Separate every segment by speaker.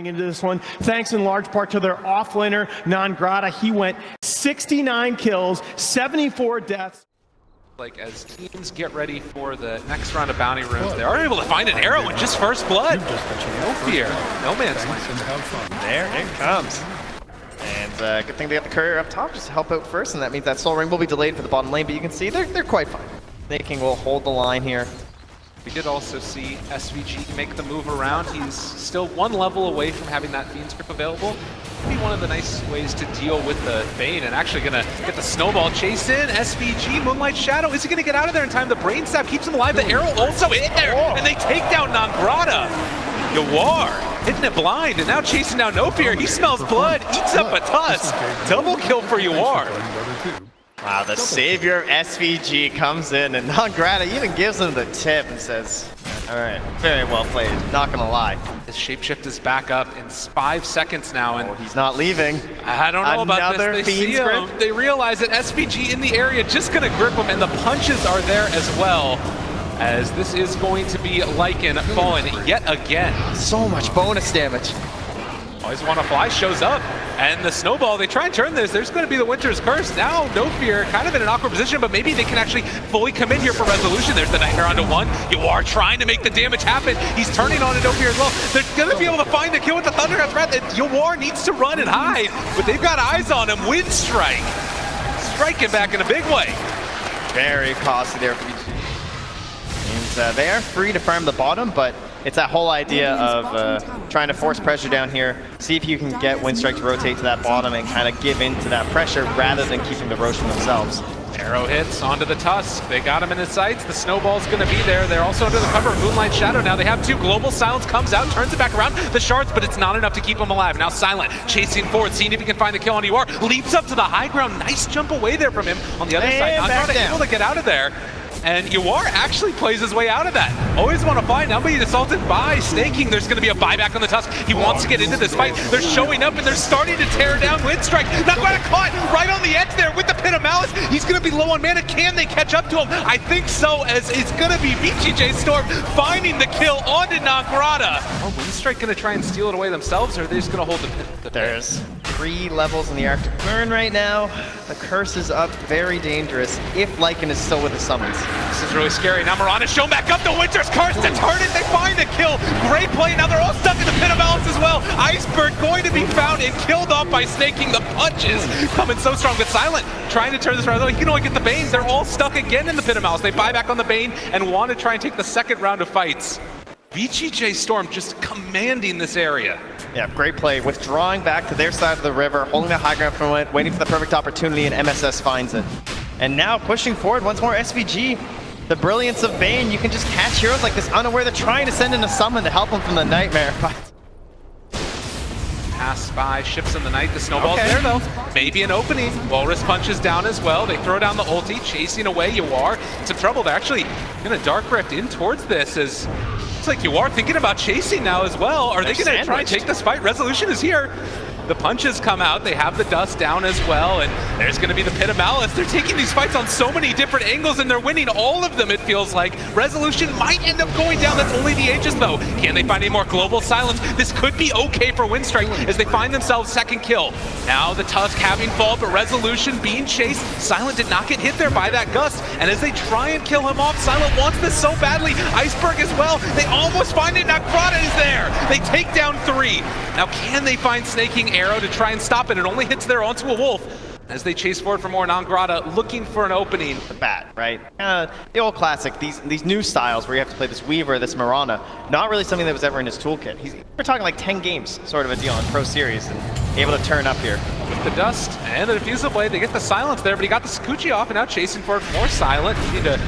Speaker 1: into this one, thanks in large part to their offlaner, Non-Grata. He went 69 kills, 74 deaths.
Speaker 2: Like, as teams get ready for the next round of bounty rooms, they are able to find an arrow with just first blood. No fear, no man's land.
Speaker 3: There it comes. And good thing they got the courier up top just to help out first, and that means that Soul Ring will be delayed for the bottom lane, but you can see they're quite fine. Snaking will hold the line here.
Speaker 2: We did also see SVG make the move around. He's still one level away from having that Fiend's Grip available. Could be one of the nice ways to deal with the Bane, and actually gonna get the snowball chase in. SVG, Moonlight Shadow, is he gonna get out of there in time? The Brain Stab keeps him alive. The arrow also in there, and they take down Non-Grata. Yawar hitting it blind, and now chasing down No Fear. He smells blood, eats up a tusk. Double kill for Yawar.
Speaker 3: Wow, the savior of SVG comes in, and Non-Grata even gives him the tip and says, all right, very well played, not gonna lie.
Speaker 2: His shapeshift is back up in 5 seconds now, and
Speaker 3: he's not leaving.
Speaker 2: I don't know about this. They see him. They realize that SVG in the area just gonna grip him, and the punches are there as well. As this is going to be Lycan falling yet again.
Speaker 3: So much bonus damage.
Speaker 2: Always Wanna Fly shows up, and the snowball, they try and turn this. There's going to be the Winter's Curse. Now, No Fear kind of in an awkward position, but maybe they can actually fully commit here for resolution. There's the Nightmare onto one. Yawar trying to make the damage happen. He's turning on to No Fear as well. They're going to be able to find the kill with the Thundercraft's Wrath. Yawar needs to run and hide, but they've got eyes on him. WINSTRIKE striking back in a big way.
Speaker 3: Very costly there for VG. And they are free to farm the bottom, but it's that whole idea of trying to force pressure down here, see if you can get WINSTRIKE to rotate to that bottom and kind of give in to that pressure rather than keeping the Roshan themselves.
Speaker 2: Arrow hits onto the Tusk. They got him in his sights. The snowball's going to be there. They're also under the cover of Moonlight Shadow. Now they have two. Global Silence comes out, turns it back around. The shards, but it's not enough to keep him alive. Now Silent chasing forward, seeing if he can find the kill on Yawar. Leaps up to the high ground. Nice jump away there from him on the other side. Not able to get out of there. And Yawar actually plays his way out of that. Always Wanna Fly, now being assaulted by Snaking. There's gonna be a buyback on the Tusk. He wants to get into this fight. They're showing up and they're starting to tear down WINSTRIKE. Not-Grata caught right on the edge there with the Pit of Malice. He's gonna be low on mana. Can they catch up to him? I think so, as it's gonna be VG.J Storm finding the kill onto Non-Grata. Are WINSTRIKE gonna try and steal it away themselves, or are they just gonna hold the pit?
Speaker 3: There's 3 levels in the Arctic Burn right now. The curse is up, very dangerous, if Lycan is still with the summons.
Speaker 2: This is really scary. Now Mirana's shown back up. The Winter's Curse to turn it. They find the kill. Great play. Now they're all stuck in the Pit of Malice as well. Iceberg going to be found and killed off by Snaking. The punches coming so strong. But Silent trying to turn this around. He can only get the Bane. They're all stuck again in the Pit of Malice. They buy back on the Bane and want to try and take the second round of fights. VG.J Storm just commanding this area.
Speaker 3: Yeah, great play. Withdrawing back to their side of the river, holding the high ground from it, waiting for the perfect opportunity, and MSS finds it. And now pushing forward once more, SVG. The brilliance of Bane, you can just catch heroes like this unaware. They're trying to send in a summon to help them from the Nightmare.
Speaker 2: Pass by, ships in the night. The snowball's there though. Maybe an opening. Walrus punches down as well. They throw down the ulti, chasing away Yawar. Some trouble. They're actually gonna Dark Rift in towards this as looks like Yawar thinking about chasing now as well. Are they gonna try and take this fight? Resolution is here. The punches come out, they have the dust down as well, and there's going to be the Pit of Malice. They're taking these fights on so many different angles, and they're winning all of them, it feels like. Resolution might end up going down, that's only the Aegis though. Can they find any more Global Silence? This could be okay for WINSTRIKE as they find themselves second kill. Now the Tusk having fall, but Resolution being chased. Silent did not get hit there by that Gust, and as they try and kill him off, Silent wants this so badly. Iceberg as well, they almost find it. Non-Grata is there. They take down 3. Now can they find Snaking Arrow to try and stop it? It only hits there onto a wolf as they chase forward for more. Non-Grata looking for an opening.
Speaker 3: The bat, right? The old classic, these new styles where you have to play this Weaver, this Mirana, not really something that was ever in his toolkit. We're talking like 10 games sort of a deal in Pro Series and able to turn up here.
Speaker 2: With the Dust and the Diffusal Blade, they get the Silence there, but he got the Sakuchi off and now chasing for more Silent. Needing to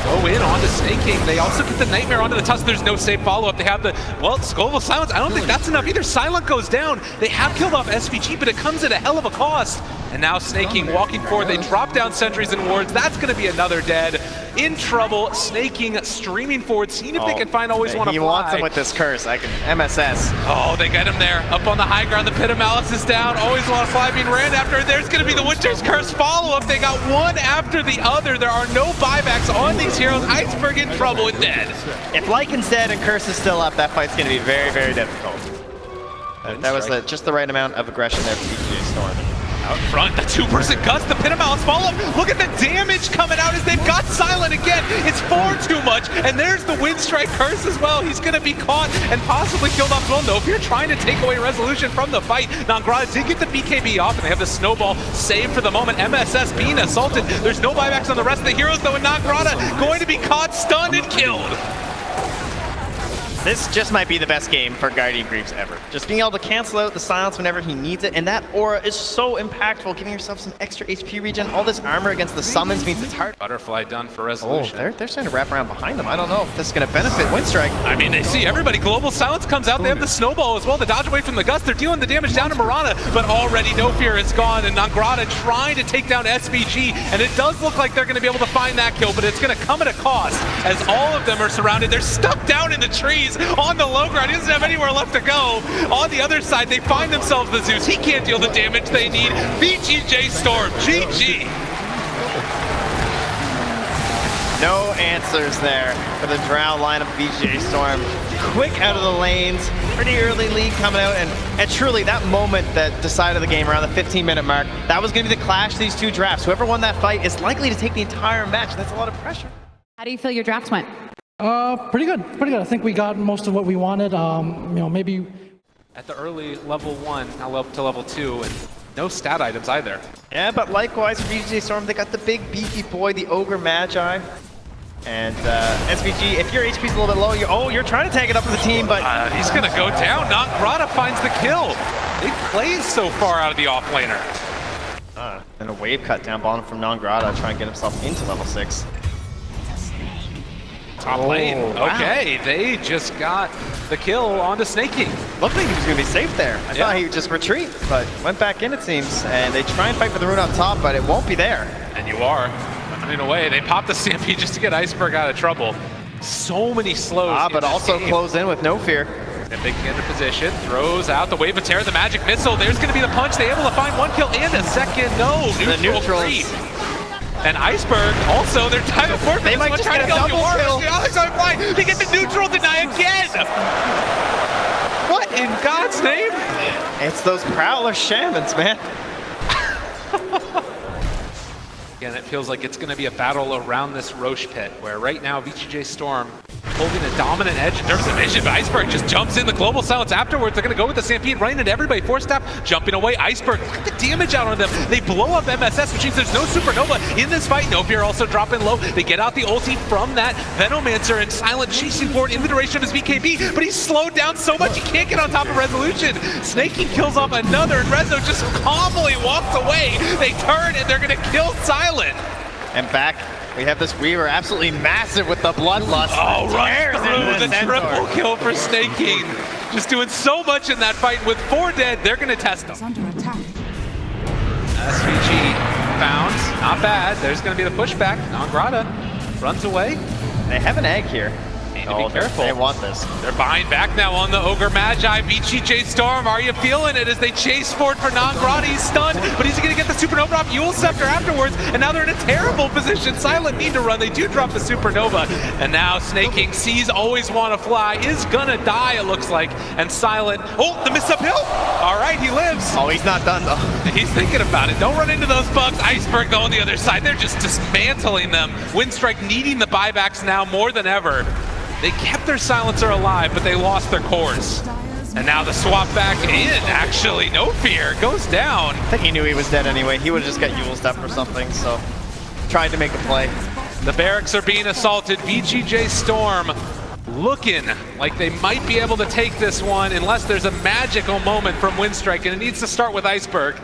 Speaker 2: go in onto Snaking. They also get the Nightmare onto the Tusk. There's no safe follow-up. They have the, well, Global Silence. I don't think that's enough either. Silent goes down. They have killed off SVG, but it comes at a hell of a cost. And now Snaking walking forward. They drop down sentries and wards. That's going to be another dead. In trouble. Snaking streaming forward, seeing if they can find Always Wanna Fly.
Speaker 3: He wants him with this curse. I can MSS.
Speaker 2: Oh, they get him there. Up on the high ground. The Pit of Malice is down. Always Wanna Fly being ran after. There's going to be the Winter's Curse follow-up. They got one after the other. There are no buybacks on these heroes. Iceberg in trouble and dead.
Speaker 3: If Lycan's dead and Curse is still up, that fight's going to be very, very difficult. That was just the right amount of aggression there for VG.J Storm.
Speaker 2: Out front, the two-person Gus, the pin mouse follow. Look at the damage coming out as they've got Silent again. It's far too much, and there's the WINSTRIKE curse as well. He's going to be caught and possibly killed off as well. Though, if you're trying to take away resolution from the fight, Nangrada did get the BKB off, and they have the snowball saved for the moment. MSS being assaulted. There's no buybacks on the rest of the heroes, though, and Nangrada going to be caught, stunned, and killed.
Speaker 3: This just might be the best game for Guardian Greaves ever. Just being able to cancel out the silence whenever he needs it, and that aura is so impactful, giving yourself some extra HP regen. All this armor against the summons means it's hard.
Speaker 2: Butterfly done for resolution.
Speaker 3: Oh, they're starting to wrap around behind them. I don't know if this is going to benefit WINSTRIKE.
Speaker 2: I mean, they see everybody. Global Silence comes out. They have the snowball as well. The dodge away from the Gus. They're dealing the damage down to Mirana, but already No Fear is gone, and Nangrada trying to take down SVG, and it does look like they're going to be able to find that kill, but it's going to come at a cost as all of them are surrounded. They're stuck down in the trees on the low ground. He doesn't have anywhere left to go. On the other side, they find themselves the Zeus. He can't deal the damage they need. VG.J Storm, GG.
Speaker 3: No answers there for the Drow lineup of VG.J Storm. Quick out of the lanes, pretty early lead coming out, and truly that moment that decided the game around the 15-minute mark, that was going to be the clash of these two drafts. Whoever won that fight is likely to take the entire match. That's a lot of pressure.
Speaker 4: How do you feel your drafts went?
Speaker 5: Pretty good, pretty good. I think we got most of what we wanted. Maybe
Speaker 2: At the early level 1, now up to level 2, and no stat items either.
Speaker 3: Yeah, but likewise for VG.J Storm, they got the big beefy boy, the Ogre Magi. And SVG, if your HP's a little bit low, you're trying to tag it up for the team, but
Speaker 2: he's going to go down. Nangrada finds the kill. They plays so far out of the offlaner.
Speaker 3: And a wave cut down bottom from Nangrada, trying to get himself into level 6.
Speaker 2: Top lane.
Speaker 3: Wow.
Speaker 2: Okay, they just got the kill onto Snakey.
Speaker 3: Looked like he was going to be safe there. I thought he would just retreat, but went back in, it seems. And they try and fight for the rune up top, but it won't be there.
Speaker 2: And you are running away. They pop the Stampede just to get Iceberg out of trouble. So many slows.
Speaker 3: But also close in with No Fear.
Speaker 2: Big into position, throws out the Wave of Terror, the Magic Missile. There's going to be the punch. They're able to find one kill and a second. No, neutral creep. And Iceberg also, they're time of forfeit.
Speaker 3: They might just
Speaker 2: try
Speaker 3: get
Speaker 2: to
Speaker 3: a double kill.
Speaker 2: The other side flying. They get the neutral deny again. What in God's name?
Speaker 3: It's those Prowler Shamans, man.
Speaker 2: Again, it feels like it's going to be a battle around this Roche pit, where right now VG.J Storm holding a dominant edge in terms of vision, but Iceberg just jumps in the Global Silence afterwards. They're going to go with the Stampede, running into everybody. Force Staff jumping away. Iceberg, look at the damage out on them. They blow up MSS, which means there's no Supernova in this fight. No Fear also dropping low. They get out the ulti from that Venomancer, and Silent chasing forward in the direction of his BKB, but he's slowed down so much he can't get on top of Resolution. Snakey kills off another, and Rezo just calmly walks away. They turn, and they're going to kill Silent.
Speaker 3: And back, we have this Weaver absolutely massive with the Bloodlust.
Speaker 2: Oh, right through the
Speaker 3: Centaur.
Speaker 2: triple kill for Snake King. Just doing so much in that fight. With 4 dead, they're going to test them. SVG found, not bad. There's going to be the pushback. Nangrada runs away.
Speaker 3: They have an egg here.
Speaker 2: Need to be careful.
Speaker 3: They want this.
Speaker 2: They're buying back now on the Ogre Magi. VG.J Storm, are you feeling it as they chase forward for Nangrada? He's stunned, but he's going to get the Supernova off Yule Scepter afterwards, and now they're in a terrible position. Silent need to run. They do drop the Supernova, and now Snake King sees always want to fly, is going to die, it looks like, and Silent, oh, the miss uphill. All right, he lives.
Speaker 3: Oh, he's not done, though.
Speaker 2: He's thinking about it. Don't run into those bugs. Iceberg, though, on the other side. They're just dismantling them. WINSTRIKE needing the buybacks now more than ever. They kept their silencer alive, but they lost their cores. And now the swap back in, actually. No Fear goes down.
Speaker 3: I think he knew he was dead anyway. He would have just got Yule Step or something, so tried to make a play.
Speaker 2: The barracks are being assaulted. VG.J Storm looking like they might be able to take this one unless there's a magical moment from WINSTRIKE, and it needs to start with Iceberg.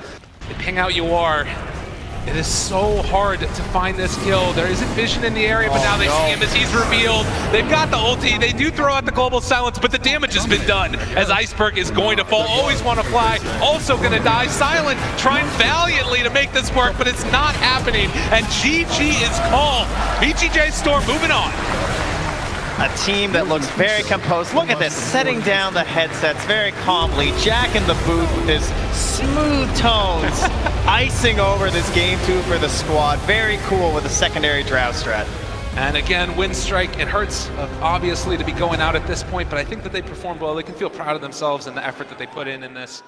Speaker 2: They ping out UR. It is so hard to find this kill. There isn't vision in the area, but now they see him as he's revealed. They've got the ulti. They do throw out the Global Silence, but the damage has been done as Iceberg is going to fall. Always want to fly. Also going to die. Silent trying valiantly to make this work, but it's not happening. And GG is called. VG.J Storm moving on.
Speaker 3: A team that looks very composed. Look at this, setting down the headsets very calmly. Jack in the booth with his smooth tones, icing over this game 2 for the squad. Very cool with a secondary Drow strat.
Speaker 2: And again, WINSTRIKE, it hurts obviously to be going out at this point, but I think that they performed well. They can feel proud of themselves and the effort that they put in this.